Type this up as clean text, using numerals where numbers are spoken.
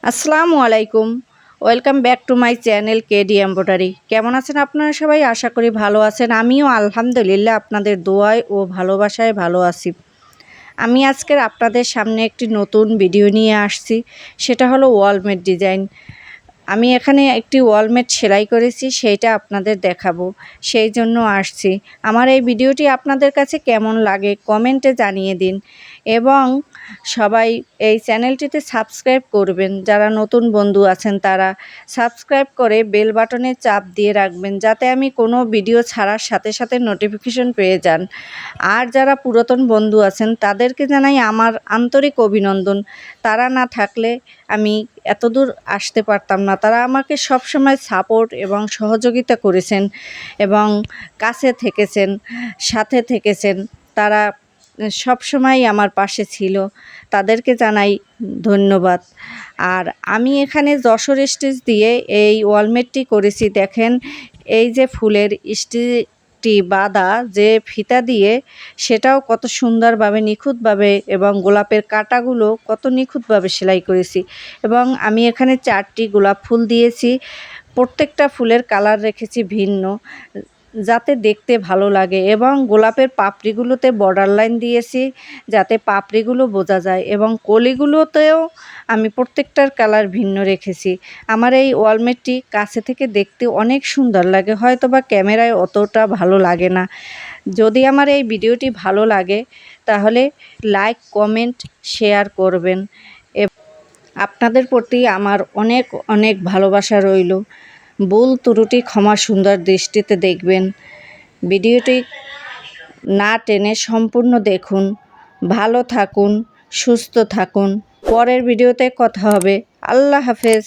আসসালামু আলাইকুম। Welcome back to my channel KD embroidery. কেমন আছেন আপনারা সবাই? আশা করি ভালো আছেন। আমিও আলহামদুলিল্লাহ আপনাদের দোয়ায় ও ভালোবাসায় ভালো আছি। আমি আজকের আপনাদের সামনে একটি নতুন ভিডিও নিয়ে আসছি। সেটা হলো ওয়ালমেট ডিজাইন। আমি এখানে একটি ওয়ালমেট সেলাই করেছি, সেইটা আপনাদের দেখাবো, সেই জন্য আসছি। আমার এই ভিডিওটি আপনাদের কাছে কেমন লাগে কমেন্টে জানিয়ে দিন এবং সবাই এই চ্যানেলটিতে সাবস্ক্রাইব করবেন। যারা নতুন বন্ধু আছেন তারা সাবস্ক্রাইব করে বেল বাটনে চাপ দিয়ে রাখবেন, যাতে আমি কোনো ভিডিও ছাড়ার সাথে সাথে নোটিফিকেশন পেয়ে যান। আর যারা পুরাতন বন্ধু আছেন তাদেরকে জানাই আমার আন্তরিক অভিনন্দন। তারা না থাকলে আমি এতদূর আসতে পারতাম না। তারা আমাকে সবসময় সাপোর্ট এবং সহযোগিতা করেছেন এবং কাছে থেকেছেন, সাথে থেকেছেন। তারা সবসময় আমার পাশে ছিল। তাদেরকে জানাই ধন্যবাদ। আর আমি এখানে যশোর স্টিচ দিয়ে এই ওয়ালমেটটি করেছি। দেখেন, এই যে ফুলের স্টিচটি বাঁধা যে ফিতা দিয়ে, সেটাও কত সুন্দরভাবে নিখুঁতভাবে, এবং গোলাপের কাঁটাগুলো কত নিখুঁতভাবে সেলাই করেছি। এবং আমি এখানে 4টি গোলাপ ফুল দিয়েছি। প্রত্যেকটা ফুলের কালার রেখেছি ভিন্ন, যাতে দেখতে ভালো লাগে, এবং গোলাপের পাপড়িগুলোতে বর্ডার লাইন দিয়েছি যাতে পাপড়িগুলো বোঝা যায়, এবং কলিগুলোতেও আমি প্রত্যেকটার কালার ভিন্ন রেখেছি। আমার এই ওয়ালমেটটি কাছে থেকে দেখতে অনেক সুন্দর লাগে, হয়তোবা ক্যামেরায় অতটা ভালো লাগে না। যদি আমার এই ভিডিওটি ভালো লাগে তাহলে লাইক, কমেন্ট, শেয়ার করবেন। আপনাদের প্রতি আমার অনেক অনেক ভালোবাসা রইল। ভুল ত্রুটি ক্ষমা সুন্দর দৃষ্টিতে দেখবেন। ভিডিওটি না টেনে সম্পূর্ণ দেখুন। ভালো থাকুন, সুস্থ থাকুন। পরের ভিডিওতে কথা হবে। আল্লাহ হাফেজ।